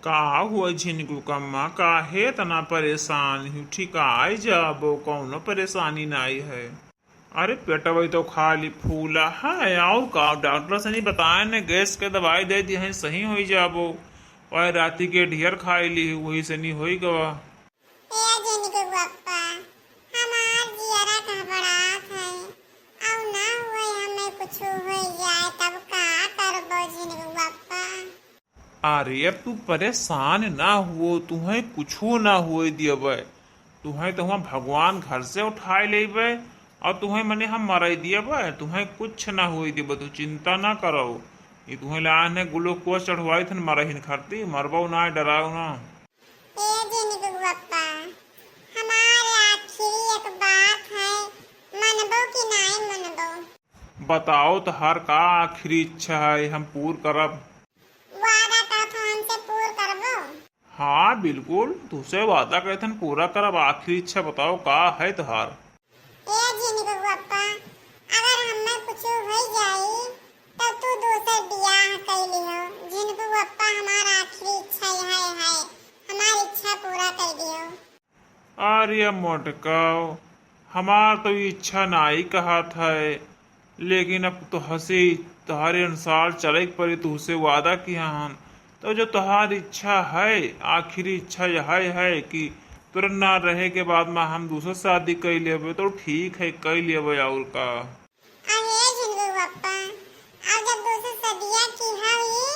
का हुआ झिनकू कम्मा काहे तना परेशान हूँ ठिकाई जाबो कौनो परेशानी नहीं है। अरे पेटवा तो खाली फूला है और का डॉक्टर से नहीं बताया ने गैस के दवाई दे दी है सही हो जाबो। और राती के ढेर खाई ली वही से नहीं होई गवा। ए जिनको बप्पा हमार जियरा घबरात है और ना हुए हमें कुछ हो जाए तब का करबो जिनको बप्पा। अरे अब तू परेशान ना हुओ तुम्हें कुछो ना हुए दियबे। तुम्हें तो हम भगवान घर से उठाए लेबे और तुम्हें मने हम मराई दियबे तुम्हें कुछ ना हुई दियबे तू चिंता ना करो। ये तुम्हें लान है ग्लूकोज चढ़वाई थन मरहिन खरती मरबो ना डराओ ना। ए जिनको बप्पा हमारे आखिरी एक बात है मनबो कि नहीं मनबो। बताओ तो हर का आखिरी इच्छा है हम पूर करब। वादा करत हो हमसे पूर करबो। हाँ बिल्कुल तुझसे वादा कहथन पूरा करब आखिरी इच्छा बताओ का है तुहार। ए जिनको बप्पा अगर हमें कुछ हो जाई तब तू दूसर बियाह कर लियो। जिनको बप्पा हमारा आखिरी इच्छा यह है हमारी इच्छा पूरा कर दियो। अरे मोटकाओ हमार तो इच्छा ना ही कहा था लेकिन अब तो हंसी तुम्हारे अनुसार चले पड़ी तुझसे वादा किया हन। तो जो तुम्हारी इच्छा है आखिरी इच्छा यह है कि तुरंत ना रहे के बाद में हम दूसरा शादी कर लेबे तो ठीक है कर लेबे और का। अरे जिनको बप्पा अब जब दूसर सदिया की हुई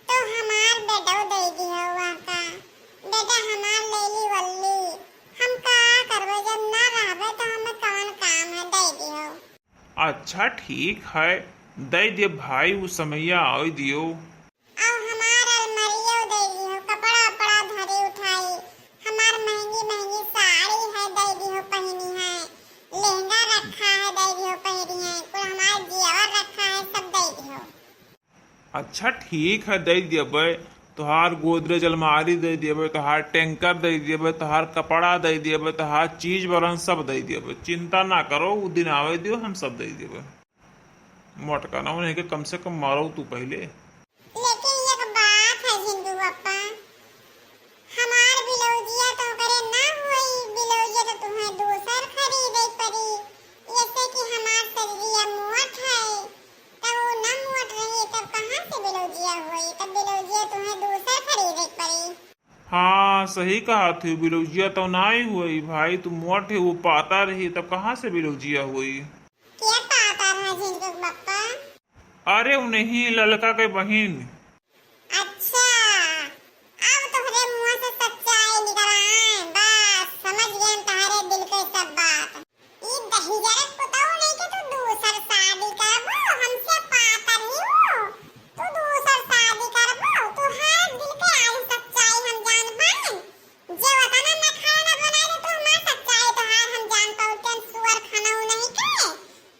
तो हमार बेटो दे दियो वाका बेटा हमार लेली वल्ली हम का करबो जब ना रहबे तो हमें कौन काम है दे दियो। अच्छा ठीक है दे दिए भाई वो समैया और दियो। और हमार अलमारियों दे दियो कपड़ा उपड़ा धरे उठाई हमार महंगी महंगी साड़ी है दे दियो पहनी है लहंगा रखा है दे दियो पहनी है कुल हमार जेवर रखा है सब दे दियो। अच्छा ठीक है दे देबे तोहार गोदरेज अलमारी दे देबे तोहार टैंकर दे देबे तोहार कपड़ा दे देबे तोहार चीज बरन सब दे देबे चिंता ना करो वो दिन आवे दियो हम सब दे देबे। मोटका ना उन्हें के कम से कम मारो तू पहले। लेकिन एक बात है जिंदू बप्पा हमार बिलौजिया तो करे ना हुई बिलौजिया तो तुम्हें दूसर खरीदे पड़ी जैसे कि हमार शरीरिया मोट है तब वो ना मोट रही तब कहाँ से बिलौजिया हुई तब बिलौजिया तुम्हें दूसर खरीदे पड़ी। हाँ सही कहा थी बिलौजिया तो ना ही हुई भाई तू मोट है वो पाता रही तब कहाँ से बिलौजिया हुई। क्या पाता रहा जिंदू बप्पा। अरे उन्हीं ललका के बहिन। अच्छा अब तुम्हारे मुंह से सच्चाई निकल आए बस समझ गए हम तुम्हारे दिल के सब बात। ये दही जरक बताओ नहीं कि तू दूसर शादी करबो हमसे पाता नहीं हो तू दूसर शादी करबो तू हर दिल के आज सच्चाई हम जान पाए जे वतना न खाना बनाए तो हमार सच्चाई तो हार हम जान पाओ टेन सुअर खाना नहीं के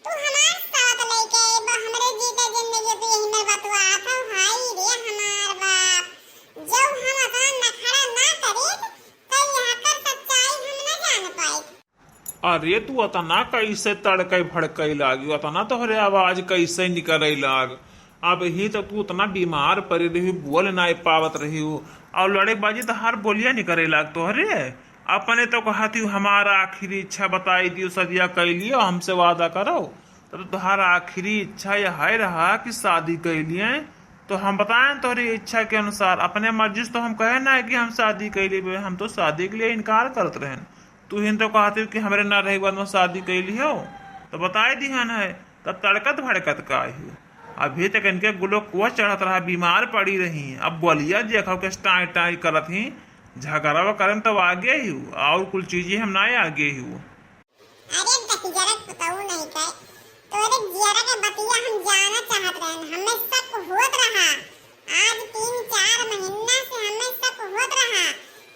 तू हमार साथ लेके हमरे जीते जिंदगी तो यही में बतवा था भाई रे हमार बाप जब हम अतना नखरा ना करे तो यहाँ कर सच्चाई हम न जान पाए। अरे तू अतना कैसे तड़के भड़के लागी अतना तोहरे आवाज कैसे निकले लाग। अब ही तो तू उतना बीमार पड़ी रही बोल ना पावत रही हो और लड़ेबाजी तो हर बोलिया निकले लाग तोहरे। अपने तो कहती हमारा आखिरी इच्छा बताई दियो सदिया कर लियो हमसे वादा करो तो तुम्हारा आखिरी इच्छा यह है रहा कि शादी कर लिए तो हम बताएं तोहरी इच्छा के अनुसार अपने मर्जी से तो हम कहे ना कि हम शादी कर लिए हम तो शादी के लिए इनकार करते रहे। तू हिन तो कहती कि हमारे ना रहे बाद में शादी कर लियो तो बताए दिहन है तब तड़कत भड़कत का ही अभी तक इनके ग्लूकोज चढ़त रहा बीमार पड़ी रही अब बोलिया देखो के टाई टाई करत ही झगड़ा करन तब आगे ही और कुछ चीजें हम ना आगे ही। अरे दही जरक बताओ नहीं के तोरे जियरा के बतिया हम जाना चाहत रहन हमें शक होत रहा आज 3-4 महीना से हमें शक होत रहा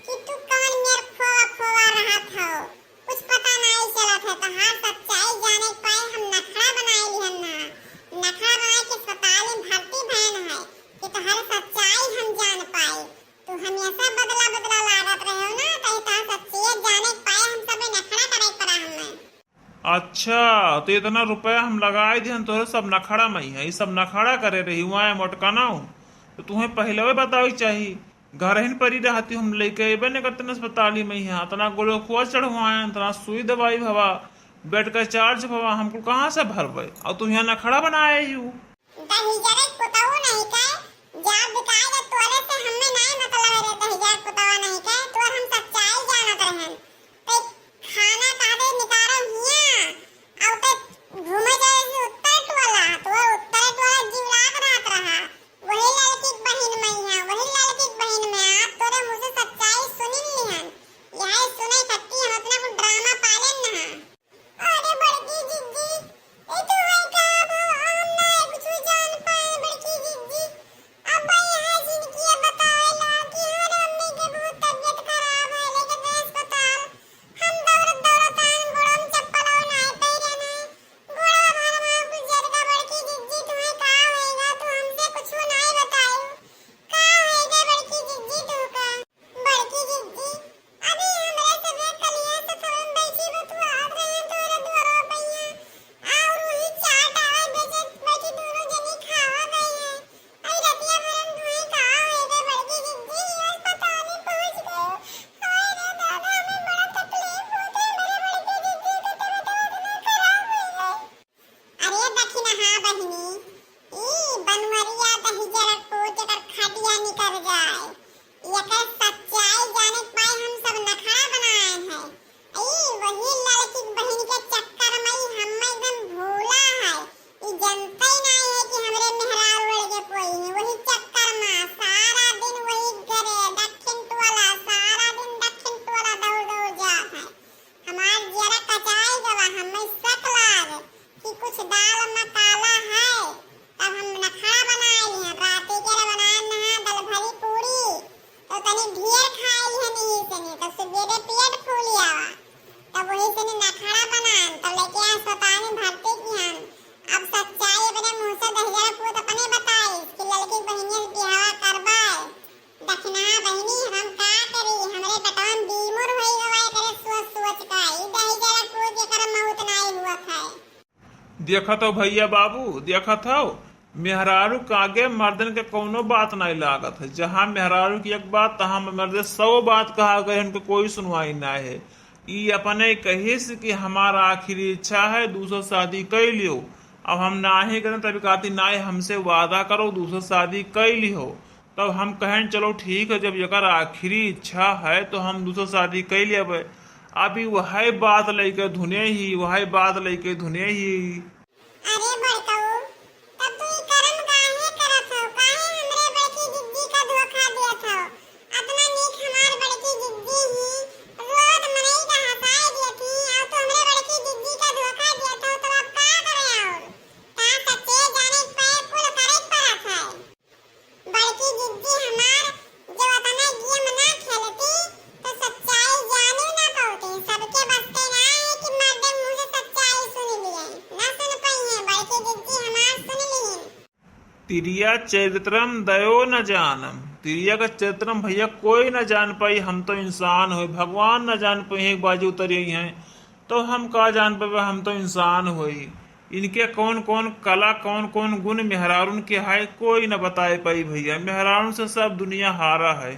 कि तू कौन मेर खोवा खोवा रहा था कुछ पता नहीं चला था तहार सच्चाई जाने पाए हम नखरा बनाए लिहन ना नखरा बनाए के अस्पताल में भर्ती भैन है कि तहार सच्चाई हम जान पाए तू हमेशा बदला बदला लागत रहे हो ना कहीं तहार सच्चाई जाने पाए हम सबे नखरा करे पड़ा हमें। अच्छा तो इतना रुपया हम लगाए दिहन तोहरे सब नखड़ा में है सब नखड़ा करे रही हुआ है मोटका ना तो तुम्हें पहले बताई चाहिए घर हिन परी रहती हम लेके अबे नहीं करते न अस्पताल में यहाँ तना गोलो खुआ चढ़वाए तना सुई दवाई भवा बेड का चार्ज भवा हमको कहाँ से भरबे और तू यहाँ नखड़ा बनाए यू दहिजरक पुताऊ नहीं के जा बिकाए रे तोरे से हमें नहीं मतलब रे दहिजरक पुतावा नहीं के तोर हम सच्चाई जानत रहन ते खाना कादे निकारम हिया औ ते घूमे जाए से उत्तर टोला तो उत्तर टोला जीवलात रात रहा वही लड़की की बहन में है वही लड़की की बहन में आप तोरे मुंह से सच्चाई सुनी लिहन यही सुने सकती हम अपना को ड्रामा पालन ना अरे बड़की जिज्जी ए तू है का हम ना कुछ जान पाए बड़की जिज्जी अब यहाँ जिंदगी बताएला कि हर अम्मी के बहुत तबीयत खराब है लेके गए अस्पताल हम दौड़त दौड़त आन गोड़म चप्पल और नहीं पैरे नहीं गोड़ा भर में गुजर का बड़की जिज्जी तुम्हें का होएगा तू हमसे कुछ नहीं बताओ का होएगा बड़की जिज्जी तू का बड़की जिज्जी अभी हमरे सबे कलिया से थम बैठी हो तू आ रहे तोरे द्वारा भैया और वही चाट आवे बेचे बैठी दोनों जनी खावा गई है आई रतिया भरम तुम्हें का होएगा बड़की जिज्जी अस्पताल में पहुंच गए हाय रे दादा हमें बड़ा तकलीफ होते मेरे बड़की जिज्जी को तबीयत बहुत खराब हो गई अरे दखिना हां बहिनी ई बनवरिया दहिजरक को जकर खटिया निकल जाए एकर सच्चाई जाने पाए हम सब नखरा बनाए हैं ई वही लड़की की बहन के चक्कर में ही हम एकदम भूला है ई जनता ही नहीं है कि हमरे मेहरार उड़ के कोई है वही चक्कर में सारा दिन वही करे दक्षिण टोला सारा दिन दक्षिण टोला दौड़ दौड़ जात है हमार जरा कचाई गवा हमें शक लाग कि कुछ दाल में काला है तब हम नखरा बनाए हैं राती के बनाए ना दल भरी पूरी तो तनी ढेर खाई है नहीं से नहीं तो सुबेरे पेट फूल आवा तब वही से नहीं नखरा बनान तो लेके अस्पताल में भर्ती किहन अब सच्चाई अपने मुंह से दहिजर पूत अपने बताई कि लड़की बहनिया से बियाह करवाए दखना बहनी हम का करी हमरे कटवन बीमार होई गवाए करे सोच सोच का ई दहिजर पूत जेकर मौत नहीं हुआ था देखत हो भैया बाबू देखत हो मेहरारू के आगे मर्दन के कोनो बात नहीं लागत है जहाँ मेहरारू की एक बात तहाँ मर्द 100 बात कहा गए उनको कोई सुनवाई ना है ई अपने कहे से कि हमारा आखिरी इच्छा है दूसरा शादी कर लियो अब हम ना ही करें तभी कहती ना हमसे वादा करो दूसरा शादी कर लियो तब हम कहें चलो ठीक है जब जकर आखिरी इच्छा है तो हम दूसरा शादी कर लिया अभी वह बात लेके धुने ही वह बात लेके धुने ही अरे बड़काऊ तब तू ई कर्म काहे करत हो काहे हमरे बड़की जिज्जी का धोखा देत हो अपना नीक हमार बड़की जिज्जी ही रोज मनई का हंसाए देती और तो हमरे बड़की जिज्जी का धोखा देत हो तो अब का करे और का सच्चे जाने पे कुल करे परत है बड़की जिज्जी हमार जो अपना गेम ना खेलती तो सच्चाई जाने ना पाती सबके बस के ना है कि मर्द मुंह से सच्चाई सुन लिए ना सुन पाई है बड़की जिज्जी हमार सुन ली तिरिया चरित्रम दयो न जानम तिरिया का चरित्रम भैया कोई न जान पाई हम तो इंसान हो भगवान न जान पाई एक बाजू उतरी हैं तो हम का जान पाए हम तो इंसान हुई इनके कौन कौन कला कौन कौन गुण मेहरारून के है कोई न बताए पाई भैया मेहरारून से सब दुनिया हारा है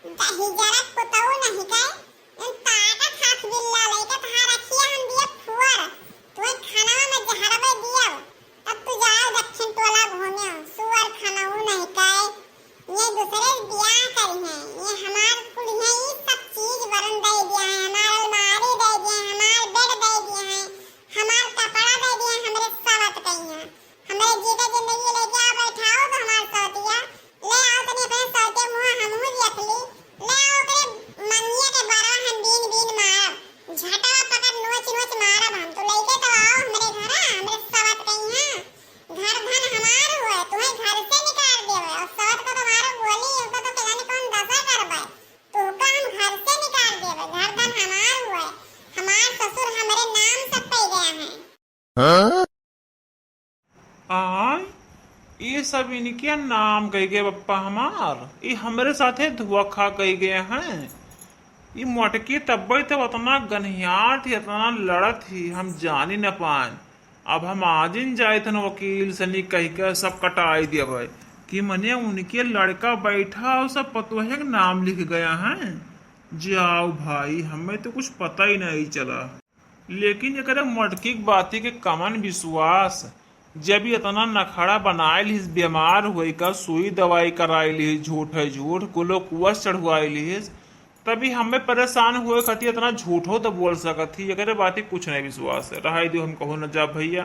दहिजरक पुताऊ नहीं के इन ताका खास बिल्ला लेके तहां रखिए हम दिए फुवर तू खाना में जहरवे दिया तब तू जाओ दक्षिण टोला घूमे सुअर खानाऊ नहीं के ये दूसरे बियाह करी है ये हमार कुल है ये सब चीज वरन दे दिया है हमार अलमारी दे दिया है हमार बेड दे दिया है हमार कपड़ा दे दिया हमरे सावत कही है हमरे जीते जिंदगी लेके आ बैठाओ तो हमार सौतिया ले आओ तनी अपने सौते मुंह हमहू देख ली ले आओ करे मनिया के बारह हम बीन बीन मारब झटवा पकड़ नोच नोच मारब हम तो लेके तो आओ हमरे घर हमरे सावत कही है घर धन हमार हुए तुम्हें घर से निकाल देवे और सावत को तुम्हारा बोली उसको तो पता नहीं कौन दशा करबे तो का हम घर से निकाल देवे घर धन हमार हुए हमार ससुर हमरे नाम सब पे गया है आय ये सब इनके नाम कह गए पप्पा हमार ये हमारे साथे धोखा कह गए हैं ये मोटकी तब्बे तो उतना गनियार थी इतना लड़त थी हम जान ही न पाए अब हम आजिन जाए थे वकील से नहीं कह के सब कटाई दिया भाई कि मने उनके लड़का बैठा और सब पतोहे का नाम लिख गया है। जाओ भाई, हमें तो कुछ पता ही नहीं चला। लेकिन एकरे मटकी के बाती के कमन विश्वास, जब ये इतना नखड़ा बनाए लिस, बीमार हुई का सुई दवाई कराई ली, झूठ है झूठ, ग्लूकोज चढ़वाई ली, तभी हमें परेशान हुए खती इतना झूठ हो तो बोल सकत थी। एकरे बाती कुछ नहीं विश्वास है। रहा दो, हम कहूँ न जा भैया,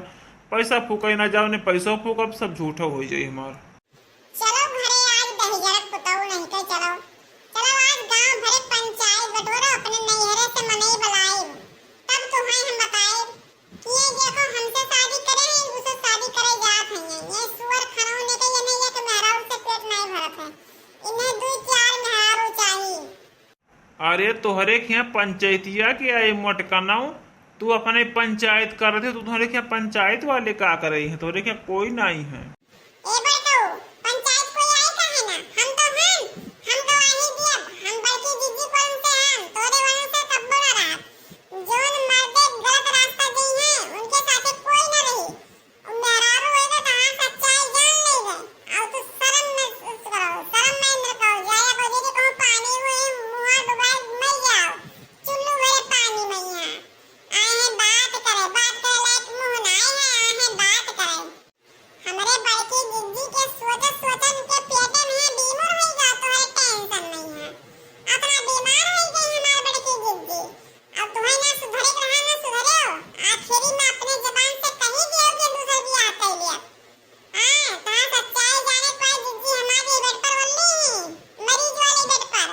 पैसा फूक ना जाओ, ने पैसा फूक, अब सब झूठा हो जाए हमार। चलो घरे आज दहिजरक पुताऊ नहीं के चलो। चलो आज गांव भरे पंचायत बटोरो, अपने नैहरे से मनई बुलाए, तब तुम्हें हम बताए कि ये देखो हमसे शादी करे हैं, उससे शादी करे जात हैं। ये सुअर खनौने के ये नहीं है कि मेहरारू से पेट नहीं भरत है, इन्हें दो चार मेहरारू चाहिए। अरे तोहरे क्या पंचायतिया के आए मोटका नाव, तू अपने पंचायत कर रहे थे, तो तुम्हारे क्या पंचायत वाले का कर रही है? तोहरे क्या कोई नहीं है? ए बेटो, पंचायत कोई आई का है ना, हम तो वही दिया, हम बड़की दीदी को उनसे हम तोरे वालों से कब बोला रहा, जोन मर्दे गलत रास्ता दी है उनके साथे कोई ना रही। मेहरारू है तो तहां सच्चाई जान ले गए, और तू शर्म में करो, शर्म में न करो, जाया को दीदी को पानी हुए मुंह डुबाए मर जाओ, चुल्लू भरे पानी में यहाँ आए हैं बात करे लायक मुंह ना आए हैं बात करे। हमारे बड़की जिज्जी के सोचन के पेटे में बीमार होएगा तो है टेंशन नहीं है, अपना बीमार हो गई हमारी बड़की जिज्जी। अब तुम्हें ना सुधरे रहा ना सुधरे हो, आखिरी में अपने जबान से कही दियो कि दूसर भी आते लिया। हां कहां सच्चाई जाने पाए जिज्जी हमारे बेड पर वल्ली मरीज वाले बेड पर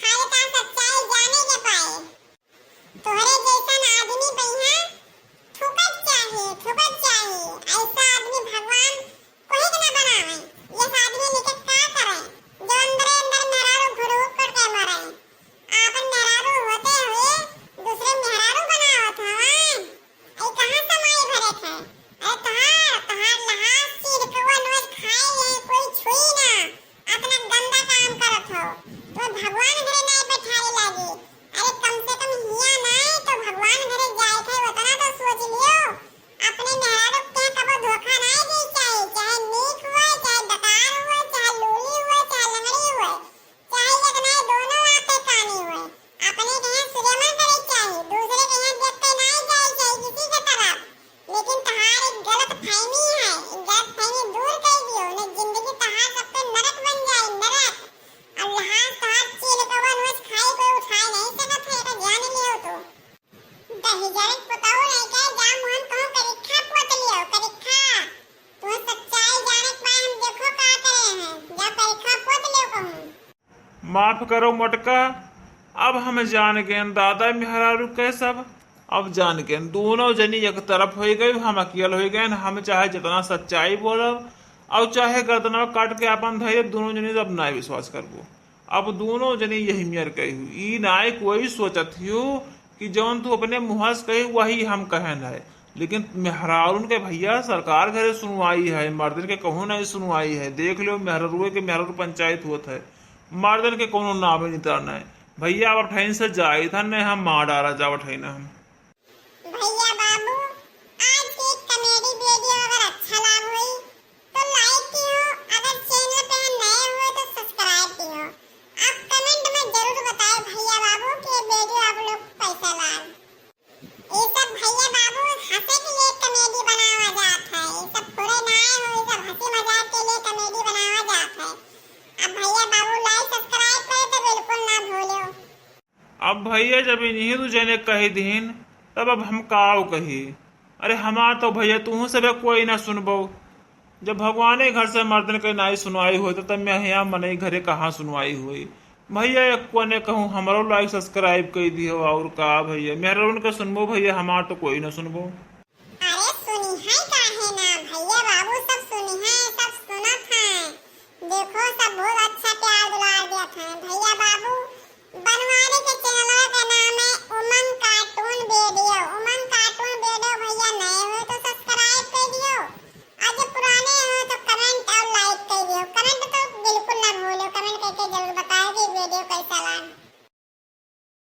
खाली कहां सच्चाई जाने के पाए। तोहरे जैसा आदमी बइहा ठुकत चाहिए, ऐसा आदमी भगवान कोई के ना बनावे। ये आदमी लेके का करे जो अंदर मेहरारू भुड़ुक करके मरे, आपन मेहरारू होते हुए दूसरे मेहरारू बनावत हवन। ए कहां समाई भरे थे? अरे तहार लहास चीर के वो नोज खाए है, कोई छुई ना, अपना गंदा काम करत हो तो भगवान घरे नहीं बैठाए लागी। अरे कम से कम हिया नहीं तो भगवान घरे जाए थे उतना तो सोच लियो। अपने मेहरारू के कबो धोखा नहीं दी चाहिए, चाहे नीक हुए, चाहे डकार हुए, चाहे लूली हुए, चाहे लंगड़ी हुए, चाहे एक नहीं दोनों आते कानी हुए। अपने के यहाँ सूर्यमान करे चाहिए, दूसरे के यहाँ देखते नहीं जाए चाहिए किसी के तरफ। लेकिन तहार एक गलत फहमी है, गलत फहमी दूर कर दियो, न जिंदगी तहार सबसे नरक बन जाए, नरक। अब यहाँ तहार चील कवन हुए खाई कोई उठाए नहीं सकत है, तो जान लियो तो। दहिजरक पुताऊ नहीं के जा मुहन कहूं करिखा पोत लियो, करिखा। तुम्हें सच्चाई जाने के बाद हम देखो का करे हैं, जा करिखा पोत लियो कहूं। माफ करो मोटका, अब हम जान गए दादा मेहरारू के सब। अब जान गए दोनों जनी एक तरफ हो गई, हम अकेले हो गए। हम चाहे जितना सच्चाई बोलब और चाहे गर्दनवा काट के अपन धैर्य, दोनों जनी अब ना विश्वास करबो। अब दोनों जनी यही मेयर कही हुई, ई नाय कोई सोचत हो कि जौन तू अपने मुँह से कही वही हम कहन है। लेकिन मेहरारून के भैया सरकार घरे सुनवाई है, मर्दन के कहूँ नहीं सुनवाई है। देख लो मेहरारू के मेहरारू पंचायत होत है, मर्दन के कोनो नाम ही नहीं तरना है। भैया अब ठैन से जाए था नहीं, हम मार डाला जाओ ठैन हम। भैया बाबू, आज की कॉमेडी वीडियो अगर अच्छा लगा हुई तो लाइक कीजिए, अगर चैनल पे नए हुए तो सब्सक्राइब कीजिए। आप कमेंट में जरूर बताएं भैया बाबू कि वीडियो आप लोग कैसा लगा। ये सब भैया बाबू हंसे के लिए कॉमेडी बनावा जात है, ये सब पूरे नए हो, ये सब हंसी मजाक के लिए कॉमेडी बनावा जात है। अब भैया बाबू लाइक सब्सक्राइब करें तो बिल्कुल ना भूलियो। अब भैया जब इन्हीं तू जने कही दीन, तब अब हम काव कही। अरे हमार तो भैया तू सब कोई ना सुनबो। जब भगवाने घर से मर्दन के नाई सुनवाई हुई तो तब मैं यहाँ मनई घरे कहाँ सुनवाई हुई। भैया एक को ने कहूँ हमरो लाइक सब्सक्राइब कर दियो, और का भैया मेहरा उनका सुनबो भैया, हमार तो कोई ना सुनबो। अरे सुनी है काहे ना भैया बाबू, सब सुनी है, सब सुनत है। देखो सब बहुत अच्छा प्यार दुलार दिया था भैया बाबू। बनवारी के चैनल का